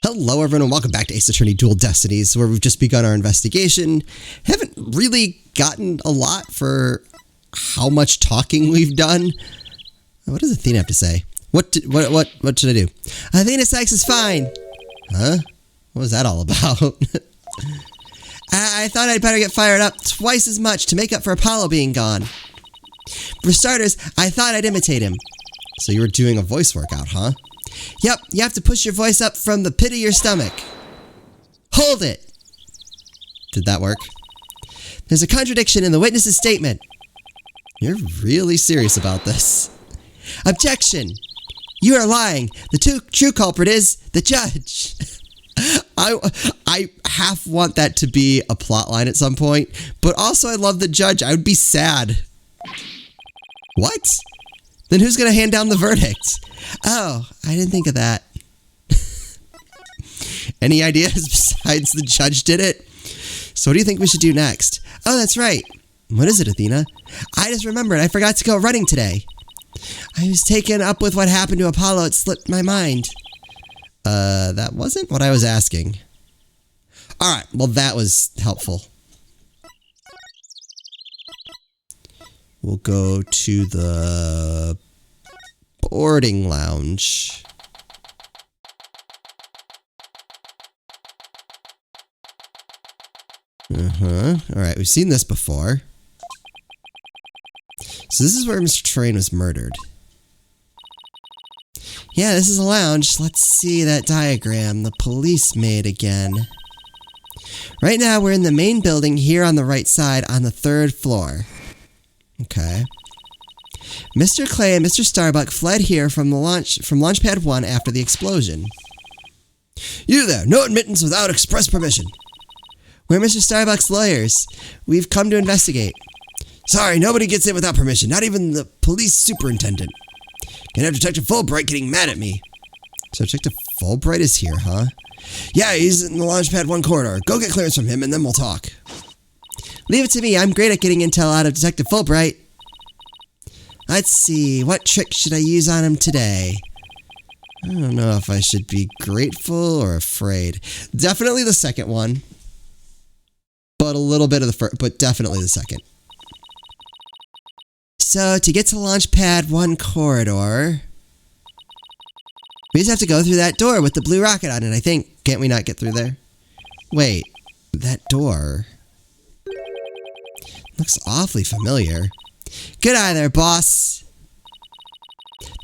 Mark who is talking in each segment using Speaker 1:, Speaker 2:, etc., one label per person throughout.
Speaker 1: Hello everyone and welcome back to Ace Attorney Dual Destinies, where we've just begun our investigation. Haven't really gotten a lot for how much talking we've done. What does Athena have to say? What should I do? Athena Sykes is fine. Huh? What was that all about? I thought I'd better get fired up twice as much to make up for Apollo being gone. For starters, I thought I'd imitate him. So you were doing a voice workout, huh? Yep, you have to push your voice up from the pit of your stomach. Hold it! Did that work? There's a contradiction in the witness's statement. You're really serious about this. Objection! You are lying. The true culprit is the judge. I half want that to be a plot line at some point, but also I love the judge. I would be sad. What? Then who's going to hand down the verdict? Oh, I didn't think of that. Any ideas besides the judge did it? So what do you think we should do next? Oh, that's right. What is it, Athena? I just remembered I forgot to go running today. I was taken up with what happened to Apollo. It slipped my mind. That wasn't what I was asking. Alright, well that was helpful. We'll go to the boarding lounge. Alright, we've seen this before. So this is where Mr. Train was murdered. Yeah, this is a lounge. Let's see that diagram the police made again. Right now, we're in the main building here on the right side on the 3rd floor. Okay. Mr. Clay and Mr. Starbuck fled here from Launchpad 1 after the explosion. You there! No admittance without express permission. We're Mr. Starbuck's lawyers. We've come to investigate. Sorry, nobody gets in without permission, not even the police superintendent. Can have Detective Fulbright getting mad at me. So Detective Fulbright is here, huh? Yeah, he's in the Launchpad 1 corridor. Go get clearance from him and then we'll talk. Leave it to me. I'm great at getting intel out of Detective Fulbright. Let's see. What trick should I use on him today? I don't know if I should be grateful or afraid. Definitely the second one. But a little bit of the first, but definitely the second. So, to get to Launchpad 1 corridor, we just have to go through that door with the blue rocket on it, I think. Can't we not get through there? Wait, that door looks awfully familiar. Good eye there, boss.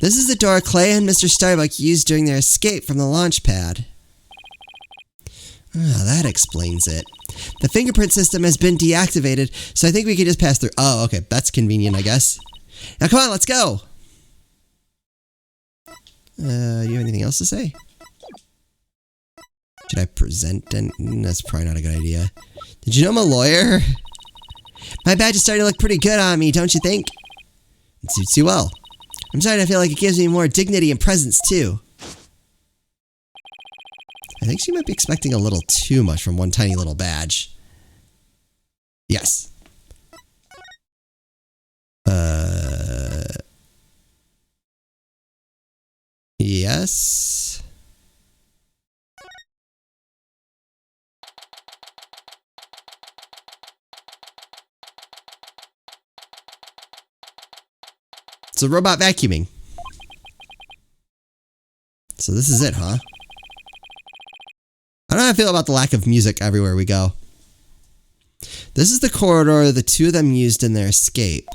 Speaker 1: This is the door Clay and Mr. Starbuck used during their escape from the launch pad. Ah, that explains it. The fingerprint system has been deactivated, so I think we can just pass through. Oh, okay, that's convenient, I guess. Now come on, let's go! Do you have anything else to say? Should I present? And that's probably not a good idea. Did you know I'm a lawyer? My badge is starting to look pretty good on me, don't you think? It suits you well. I'm starting to feel like it gives me more dignity and presence, too. I think she might be expecting a little too much from one tiny little badge. Yes. Yes. It's a robot vacuuming. So this is it, huh? I don't know how I feel about the lack of music everywhere we go. This is the corridor the two of them used in their escape.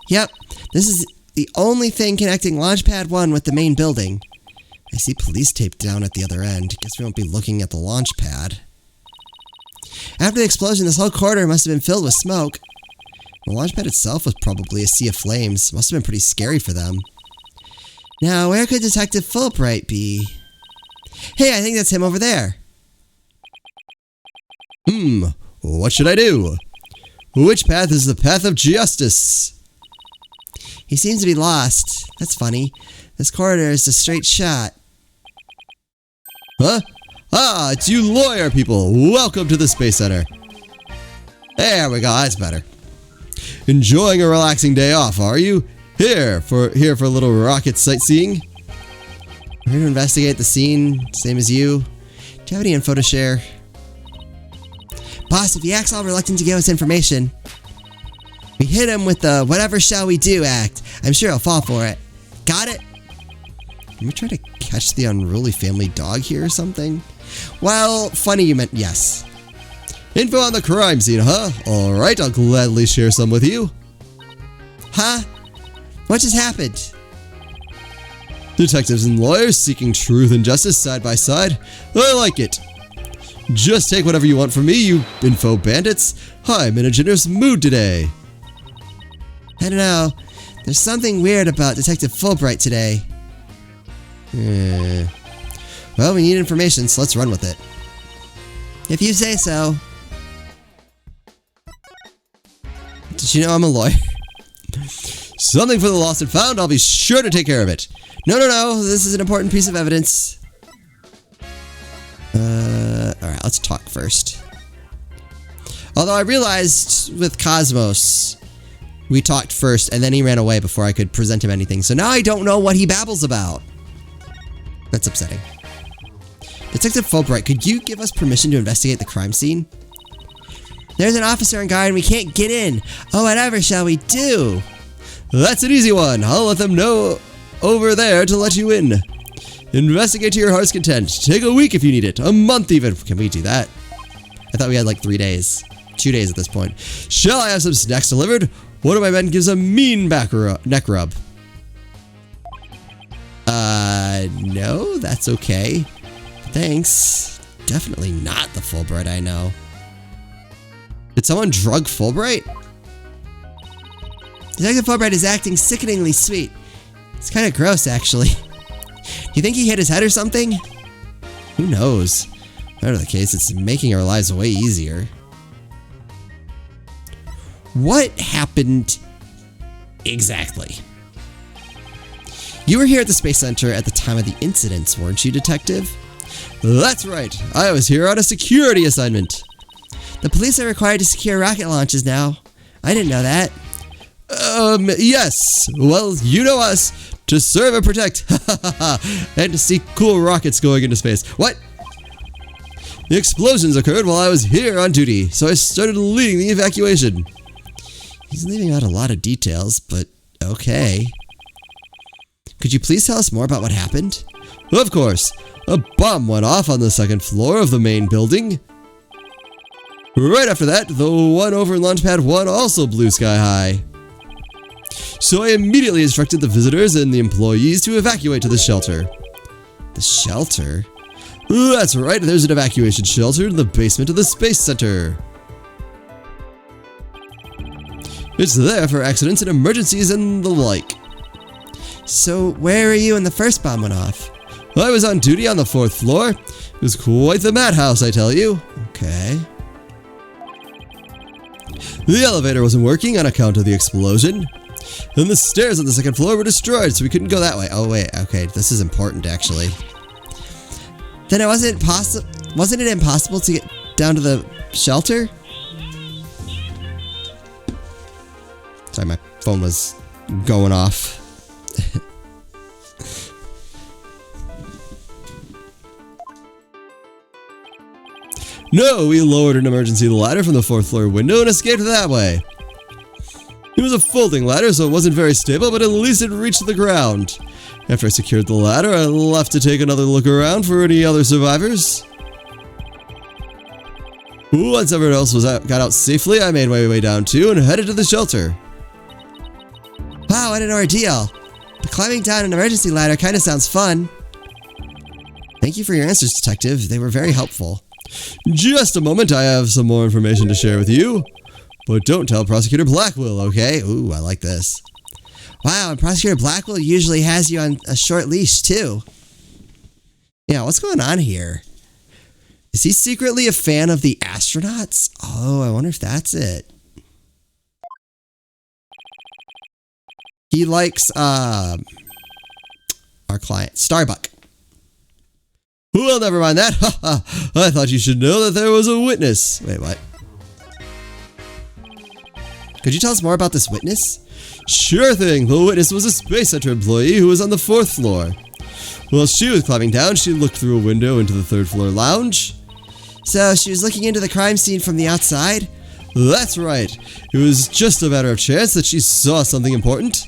Speaker 1: Yep, this is the only thing connecting Launchpad 1 with the main building. I see police tape down at the other end. Guess we won't be looking at the launch pad. After the explosion, this whole corridor must have been filled with smoke. The launch pad itself was probably a sea of flames. Must have been pretty scary for them. Now, where could Detective Fulbright be? Hey, I think that's him over there. What should I do? Which path is the path of justice? He seems to be lost. That's funny. This corridor is a straight shot. Huh? Ah, it's you lawyer people. Welcome to the Space Center. There we go, that's better. Enjoying a relaxing day off, are you? Here for a little rocket sightseeing? We're here to investigate the scene, same as you. Do you have any info to share? Boss, if he acts all reluctant to give us information, we hit him with the whatever shall we do act. I'm sure he'll fall for it. Got it? Can we try to catch the unruly family dog here or something? Well, funny you meant yes. Info on the crime scene, huh? Alright, I'll gladly share some with you. Huh? What just happened? Detectives and lawyers seeking truth and justice side by side. I like it. Just take whatever you want from me, you info bandits. I'm in a generous mood today. I don't know. There's something weird about Detective Fulbright today. Well, we need information, so let's run with it. If you say so. Did you know I'm a lawyer? Something for the lost and found. I'll be sure to take care of it. No. This is an important piece of evidence. Alright, let's talk first. Although I realized with Cosmos, we talked first and then he ran away before I could present him anything. So now I don't know what he babbles about. That's upsetting. Detective Fulbright, could you give us permission to investigate the crime scene? There's an officer on guard and we can't get in. Oh, whatever shall we do? That's an easy one. I'll let them know over there to let you in. Investigate to your heart's content. Take a week if you need it. A month even. Can we do that? I thought we had like 3 days. 2 days at this point. Shall I have some snacks delivered? One of my men gives a mean neck rub. No, that's okay. Thanks. Definitely not the Fulbright I know. Did someone drug Fulbright? Detective Fulbright is acting sickeningly sweet. It's kind of gross, actually. Do you think he hit his head or something? Who knows? Whatever the case, it's making our lives way easier. What happened exactly? You were here at the Space Center at the time of the incidents, weren't you, Detective? That's right. I was here on a security assignment. The police are required to secure rocket launches now. I didn't know that. Yes. Well, you know us. To serve and protect. And to see cool rockets going into space. What? The explosions occurred while I was here on duty, so I started leading the evacuation. He's leaving out a lot of details, but okay. Could you please tell us more about what happened? Of course. A bomb went off on the 2nd floor of the main building. Right after that, the one over in Launchpad 1 also blew sky high. So I immediately instructed the visitors and the employees to evacuate to the shelter. The shelter? That's right, there's an evacuation shelter in the basement of the Space Center. It's there for accidents and emergencies and the like. So where were you when the first bomb went off? I was on duty on the 4th floor. It was quite the madhouse, I tell you. Okay. The elevator wasn't working on account of the explosion. And the stairs on the 2nd floor were destroyed, so we couldn't go that way. Oh wait, okay, this is important actually. Then wasn't it impossible to get down to the shelter? Sorry, my phone was going off. No, we lowered an emergency ladder from the 4th floor window and escaped that way. It was a folding ladder, so it wasn't very stable, but at least it reached the ground. After I secured the ladder, I left to take another look around for any other survivors. Once everyone else got out safely, I made my way down too and headed to the shelter. Wow, what an ordeal. But climbing down an emergency ladder kind of sounds fun. Thank you for your answers, Detective. They were very helpful. Just a moment, I have some more information to share with you. But don't tell Prosecutor Blackwell, okay? Ooh, I like this. Wow, and Prosecutor Blackwell usually has you on a short leash, too. Yeah, what's going on here? Is he secretly a fan of the astronauts? Oh, I wonder if that's it. He likes, our client, Starbuck. Well, never mind that. I thought you should know that there was a witness. Wait, what? Could you tell us more about this witness? Sure thing. The witness was a Space Center employee who was on the 4th floor. While she was climbing down, she looked through a window into the third floor lounge. So she was looking into the crime scene from the outside? That's right. It was just a matter of chance that she saw something important.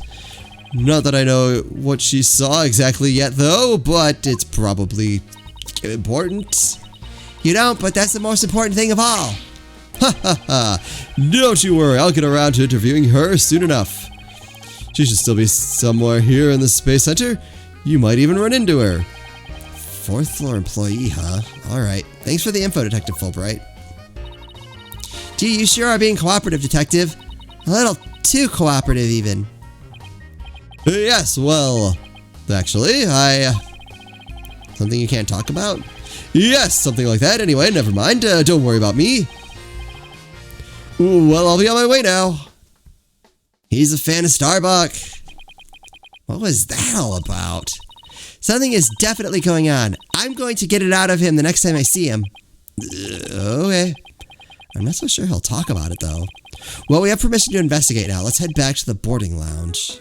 Speaker 1: Not that I know what she saw exactly yet, though, but it's probably important. You don't, but that's the most important thing of all. Ha ha ha. Don't you worry, I'll get around to interviewing her soon enough. She should still be somewhere here in the Space Center. You might even run into her. Fourth floor employee, huh? Alright. Thanks for the info, Detective Fulbright. Gee, you sure are being cooperative, Detective. A little too cooperative, even. Yes, well, actually, something you can't talk about? Yes, something like that. Anyway, never mind. Don't worry about me. Well, I'll be on my way now. He's a fan of Starbuck. What was that all about? Something is definitely going on. I'm going to get it out of him the next time I see him. Okay. I'm not so sure he'll talk about it, though. Well, we have permission to investigate now. Let's head back to the boarding lounge.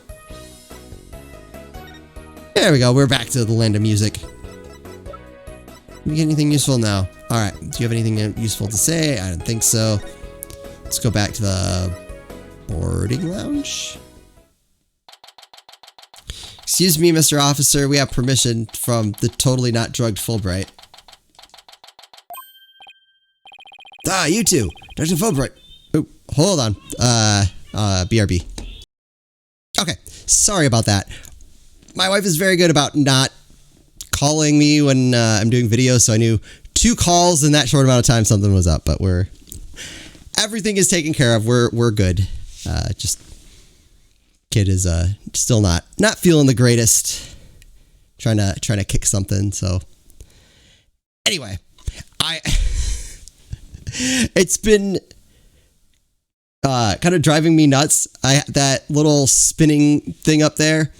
Speaker 1: There we go. We're back to the land of music. Did we get anything useful? No. Alright. Do you have anything useful to say? I don't think so. Let's go back to the boarding lounge. Excuse me, Mr. Officer. We have permission from the totally not drugged Fulbright. Ah, you two. Dr. Fulbright. Oh, hold on. BRB. Okay. Sorry about that. My wife is very good about not calling me when I'm doing videos, so I knew 2 calls in that short amount of time something was up, but everything is taken care of. We're good. Just kid is still not feeling the greatest. Trying to kick something, so anyway, it's been kind of driving me nuts. That little spinning thing up there.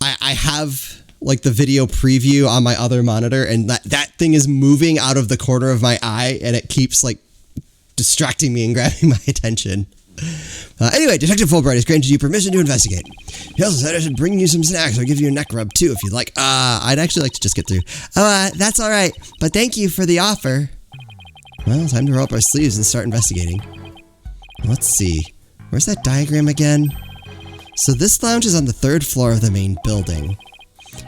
Speaker 1: I have like the video preview on my other monitor, and that thing is moving out of the corner of my eye, and it keeps like distracting me and grabbing my attention. Anyway, Detective Fulbright has granted you permission to investigate. He also said I should bring you some snacks or give you a neck rub too if you'd like. I'd actually like to just get through. That's alright, but thank you for the offer. Well, time to roll up our sleeves and start investigating. Let's see. Where's that diagram again? So this lounge is on the 3rd floor of the main building.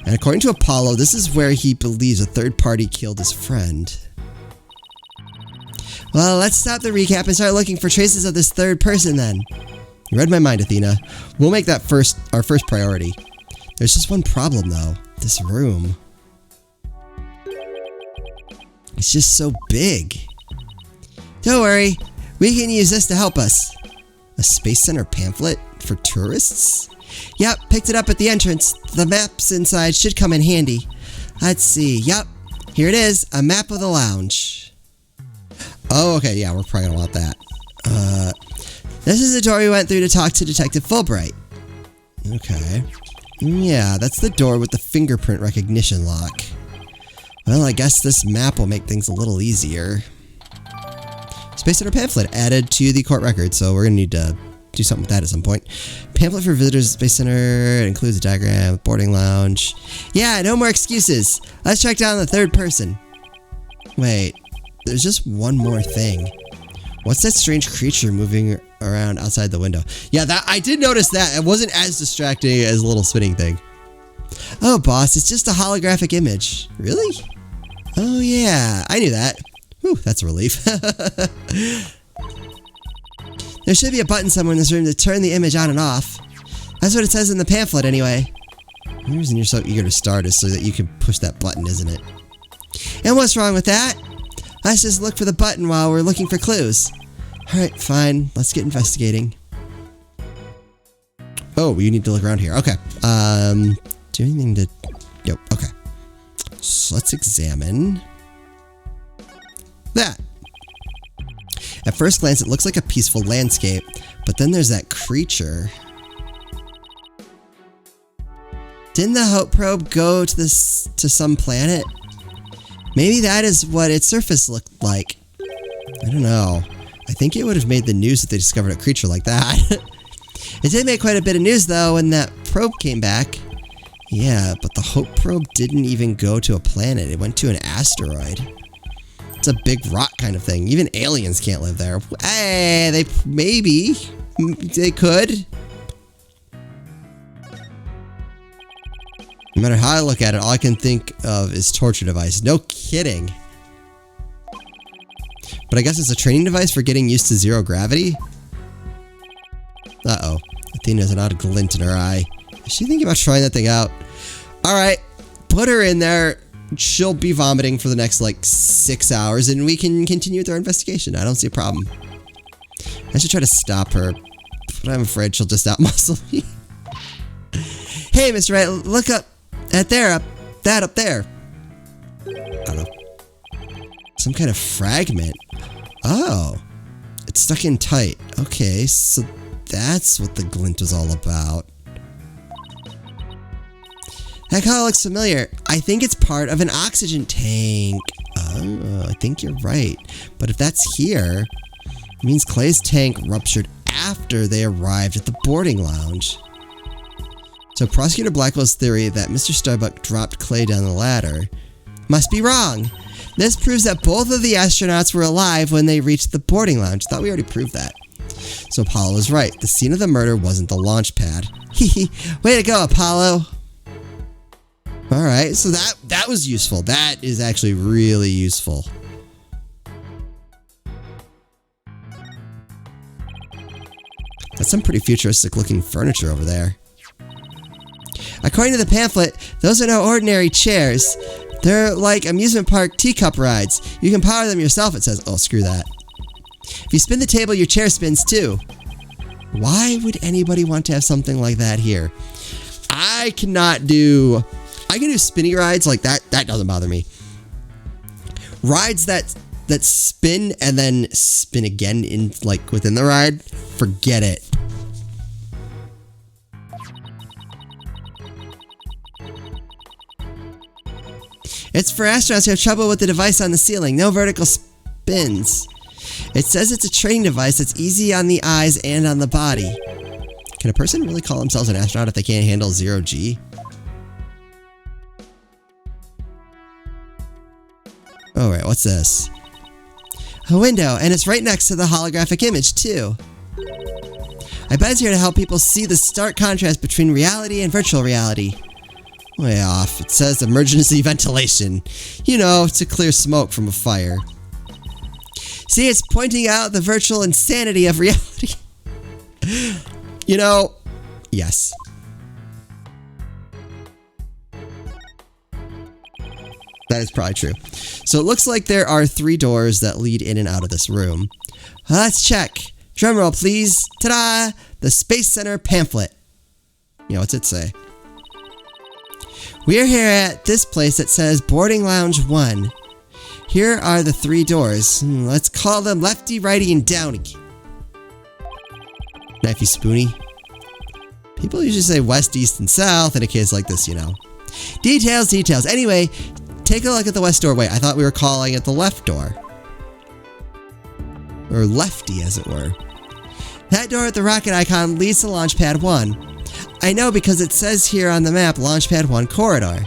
Speaker 1: And according to Apollo, this is where he believes a third party killed his friend. Well, let's stop the recap and start looking for traces of this third person then. You read my mind, Athena. We'll make that our first priority. There's just one problem though. This room. It's just so big. Don't worry. We can use this to help us. A Space Center pamphlet for tourists? Yep, picked it up at the entrance. The maps inside should come in handy. Let's see. Yep, here it is. A map of the lounge. Oh, okay. Yeah, we're probably gonna want that. This is the door we went through to talk to Detective Fulbright. Okay. Yeah, that's the door with the fingerprint recognition lock. Well, I guess this map will make things a little easier. Space Center pamphlet added to the court record, so we're gonna need to do something with that at some point. Pamphlet for visitors to Space Center. It includes a diagram, boarding lounge. Yeah, no more excuses. Let's track down the third person. Wait, there's just one more thing. What's that strange creature moving around outside the window? Yeah, I did notice that. It wasn't as distracting as a little spinning thing. Oh, boss, it's just a holographic image. Really? Oh, yeah, I knew that. Whew, that's a relief. There should be a button somewhere in this room to turn the image on and off. That's what it says in the pamphlet anyway. The reason you're so eager to start is so that you can push that button, isn't it? And what's wrong with that? Let's just look for the button while we're looking for clues. Alright, fine. Let's get investigating. Oh, you need to look around here. Okay. Do anything to... Nope. Okay. So let's examine... that. At first glance, it looks like a peaceful landscape, but then there's that creature. Didn't the Hope probe go to some planet? Maybe that is what its surface looked like. I don't know. I think it would have made the news if they discovered a creature like that. It did make quite a bit of news, though, when that probe came back. Yeah, but the Hope probe didn't even go to a planet. It went to an asteroid. It's a big rock kind of thing. Even aliens can't live there. Hey, maybe they could. No matter how I look at it, all I can think of is torture device. No kidding. But I guess it's a training device for getting used to zero gravity? Uh-oh. Athena's an odd glint in her eye. Is she thinking about trying that thing out? Alright, put her in there. She'll be vomiting for the next, like, 6 hours, and we can continue with our investigation. I don't see a problem. I should try to stop her, but I'm afraid she'll just outmuscle me. Hey, Mr. Wright, look up at there, that up there. I don't know. Some kind of fragment. Oh. It's stuck in tight. Okay, so that's what the glint was all about. That color looks familiar. I think it's part of an oxygen tank. Oh, I think you're right. But if that's here, it means Clay's tank ruptured after they arrived at the boarding lounge. So Prosecutor Blackwell's theory that Mr. Starbuck dropped Clay down the ladder must be wrong. This proves that both of the astronauts were alive when they reached the boarding lounge. Thought we already proved that. So Apollo was right. The scene of the murder wasn't the launch pad. Hehe. Way to go, Apollo. Alright, so that was useful. That is actually really useful. That's some pretty futuristic looking furniture over there. According to the pamphlet, those are no ordinary chairs. They're like amusement park teacup rides. You can power them yourself, it says. Oh, screw that. If you spin the table, your chair spins too. Why would anybody want to have something like that here? I can do spinny rides like that. That doesn't bother me. Rides that spin and then spin again in like within the ride, forget it. It's for astronauts who have trouble with the device on the ceiling. No vertical spins. It says it's a training device that's easy on the eyes and on the body. Can a person really call themselves an astronaut if they can't handle 0G? Alright, what's this? A window, and it's right next to the holographic image, too. I bet it's here to help people see the stark contrast between reality and virtual reality. Way off. It says emergency ventilation. You know, to clear smoke from a fire. See, it's pointing out the virtual insanity of reality. You know, yes. That is probably true. So it looks like there are 3 doors that lead in and out of this room. Let's check. Drumroll, please. Ta-da! The Space Center pamphlet. You know, what's it say? We're here at this place that says Boarding Lounge 1. Here are the 3 doors. Let's call them Lefty, Righty, and Downy. Knifey, Spoony. People usually say West, East, and South in a case like this, you know. Details, details. Anyway, take a look at the west doorway. I thought we were calling it the left door. Or lefty, as it were. That door with the rocket icon leads to Launch Pad 1. I know because it says here on the map, Launch Pad 1 corridor.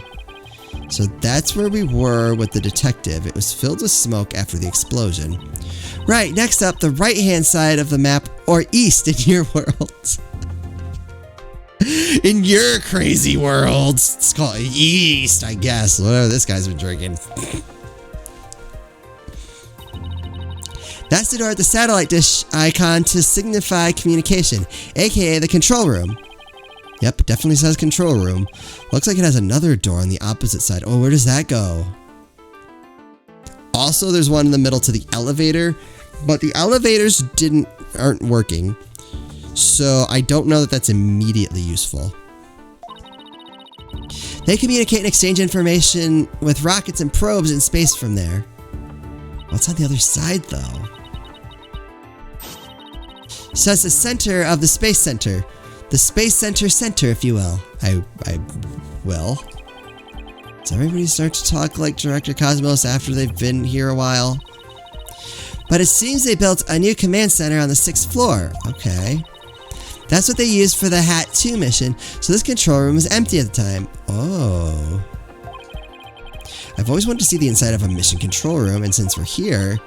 Speaker 1: So that's where we were with the detective. It was filled with smoke after the explosion. Right, next up, the right-hand side of the map, or east in your world. In your crazy world. It's called east, I guess. Whatever this guy's been drinking. That's the door at the satellite dish icon to signify communication, aka the control room. Yep, it definitely says control room. Looks like it has another door on the opposite side. Oh, where does that go? Also, there's one in the middle to the elevator, but the elevators aren't working. So I don't know that that's immediately useful. They communicate and exchange information with rockets and probes in space from there. What's on the other side, though? So it's the center of the Space Center. The Space Center, if you will. I will. Does everybody start to talk like Director Cosmos after they've been here a while? But it seems they built a new command center on the 6th floor. Okay. That's what they used for the Hat 2 mission, so this control room was empty at the time. Oh. I've always wanted to see the inside of a mission control room, and since we're here,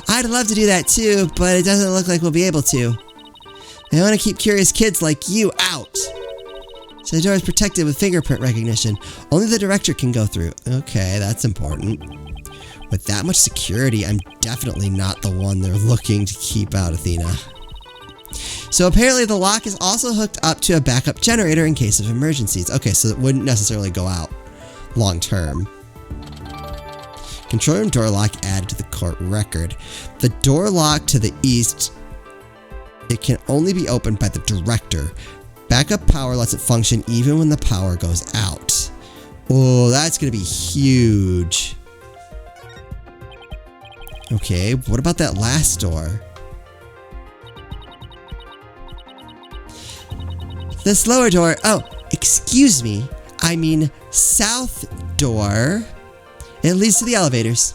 Speaker 1: I'd love to do that too, but it doesn't look like we'll be able to. I want to keep curious kids like you out. So the door is protected with fingerprint recognition. Only the director can go through. Okay, that's important. With that much security, I'm definitely not the one they're looking to keep out, Athena. So apparently the lock is also hooked up to a backup generator in case of emergencies. Okay, so it wouldn't necessarily go out long term. Control room door lock added to the court record. The door lock to the east, it can only be opened by the director. Backup power lets it function even when the power goes out. Oh, that's going to be huge. Okay, what about that last door? This lower door, oh, excuse me, I mean south door. It leads to the elevators,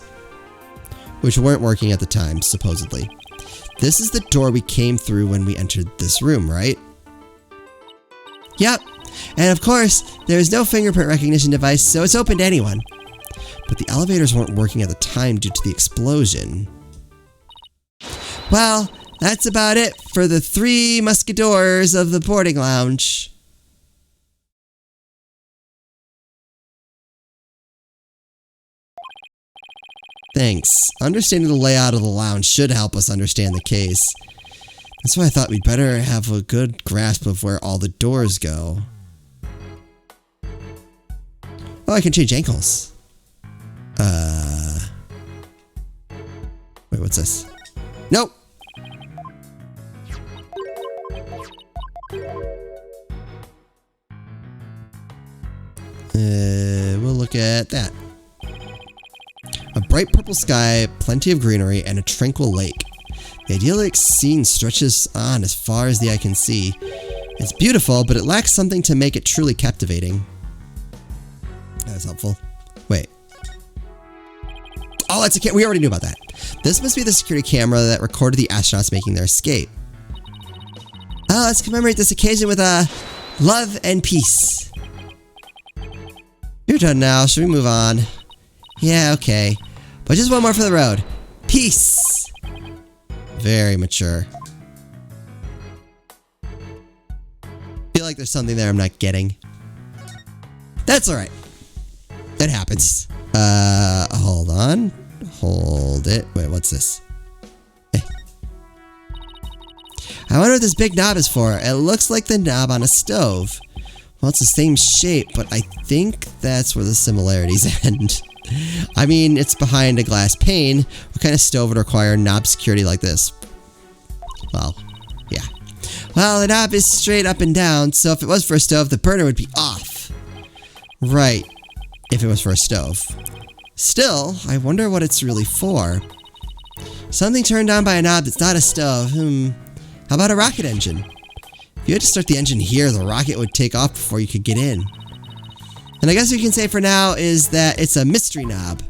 Speaker 1: which weren't working at the time, supposedly. This is the door we came through when we entered this room, right? Yep, and of course, there is no fingerprint recognition device, so it's open to anyone. But the elevators weren't working at the time due to the explosion. Well, that's about it for the 3 musketeers of the boarding lounge. Thanks. Understanding the layout of the lounge should help us understand the case. That's why I thought we'd better have a good grasp of where all the doors go. Oh, I can change ankles. Wait, what's this? Nope! We'll look at that. A bright purple sky, plenty of greenery, and a tranquil lake. The idyllic scene stretches on as far as the eye can see. It's beautiful, but it lacks something to make it truly captivating. That's helpful. Wait. Oh, that's we already knew about that. This must be the security camera that recorded the astronauts making their escape. Oh, let's commemorate this occasion with love and peace. You're done now. Should we move on? Yeah, okay. But just one more for the road. Peace! Very mature. Feel like there's something there I'm not getting. That's alright. It happens. Hold on. Hold it. Wait, what's this? I wonder what this big knob is for. It looks like the knob on a stove. Well, it's the same shape, but I think that's where the similarities end. I mean, it's behind a glass pane. What kind of stove would require knob security like this? Well, yeah. Well, the knob is straight up and down, so if it was for a stove, the burner would be off. Right. If it was for a stove. Still, I wonder what it's really for. Something turned on by a knob that's not a stove. How about a rocket engine? If you had to start the engine here, the rocket would take off before you could get in. And I guess what you can say for now is that it's a mystery knob.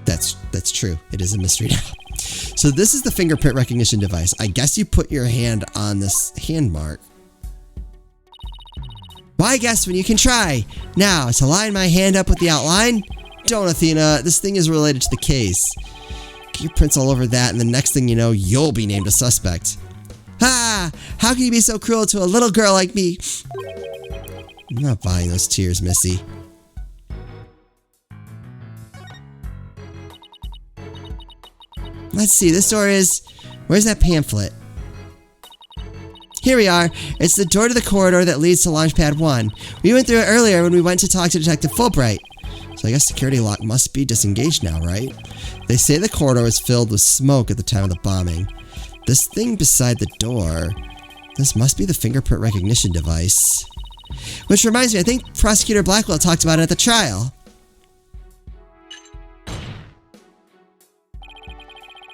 Speaker 1: That's true. It is a mystery knob. So this is the fingerprint recognition device. I guess you put your hand on this hand mark. Why guess when you can try? Now, to line my hand up with the outline? Don't, Athena. This thing is related to the case. Get your prints all over that, and the next thing you know, you'll be named a suspect. Ha! How can you be so cruel to a little girl like me? I'm not buying those tears, Missy. Let's see, this door is... Where's that pamphlet? Here we are. It's the door to the corridor that leads to Launchpad 1. We went through it earlier when we went to talk to Detective Fulbright. So I guess security lock must be disengaged now, right? They say the corridor was filled with smoke at the time of the bombing. This thing beside the door... This must be the fingerprint recognition device. Which reminds me, I think Prosecutor Blackwell talked about it at the trial.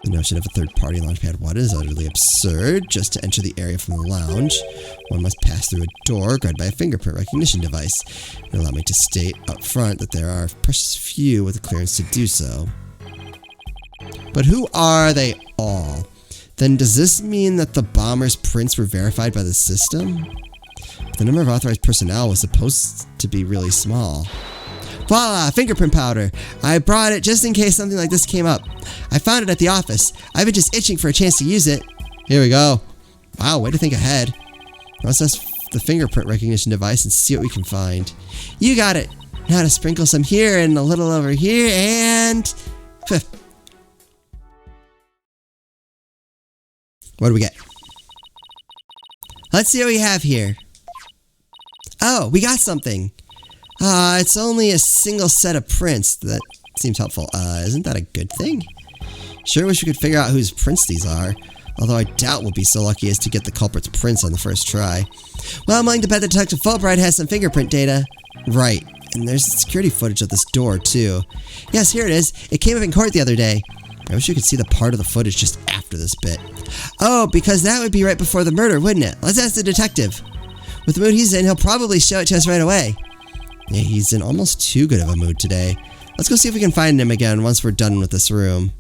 Speaker 1: The notion of a third-party Launchpad 1 is utterly absurd. Just to enter the area from the lounge, one must pass through a door guarded by a fingerprint recognition device. And allow me to state up front that there are precious few with the clearance to do so. But who are they all? Then does this mean that the bomber's prints were verified by the system? The number of authorized personnel was supposed to be really small. Voila! Fingerprint powder! I brought it just in case something like this came up. I found it at the office. I've been just itching for a chance to use it. Here we go. Wow, way to think ahead. Let's test the fingerprint recognition device and see what we can find. You got it! Now to sprinkle some here and a little over here and... What do we get? Let's see what we have here. Oh, we got something. It's only a single set of prints. That seems helpful. Isn't that a good thing? Sure wish we could figure out whose prints these are. Although I doubt we'll be so lucky as to get the culprit's prints on the first try. Well, I'm willing to bet that Detective Fulbright has some fingerprint data. Right. And there's security footage of this door, too. Yes, here it is. It came up in court the other day. I wish you could see the part of the footage just after this bit. Oh, because that would be right before the murder, wouldn't it? Let's ask the detective. With the mood he's in, he'll probably show it to us right away. Yeah, he's in almost too good of a mood today. Let's go see if we can find him again once we're done with this room.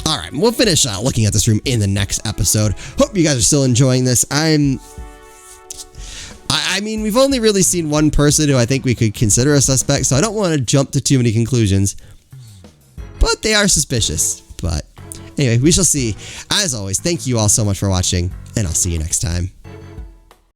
Speaker 1: Alright, we'll finish looking at this room in the next episode. Hope you guys are still enjoying this. I mean, we've only really seen one person who I think we could consider a suspect, so I don't want to jump to too many conclusions. But they are suspicious. But anyway, we shall see. As always, thank you all so much for watching, and I'll see you next time.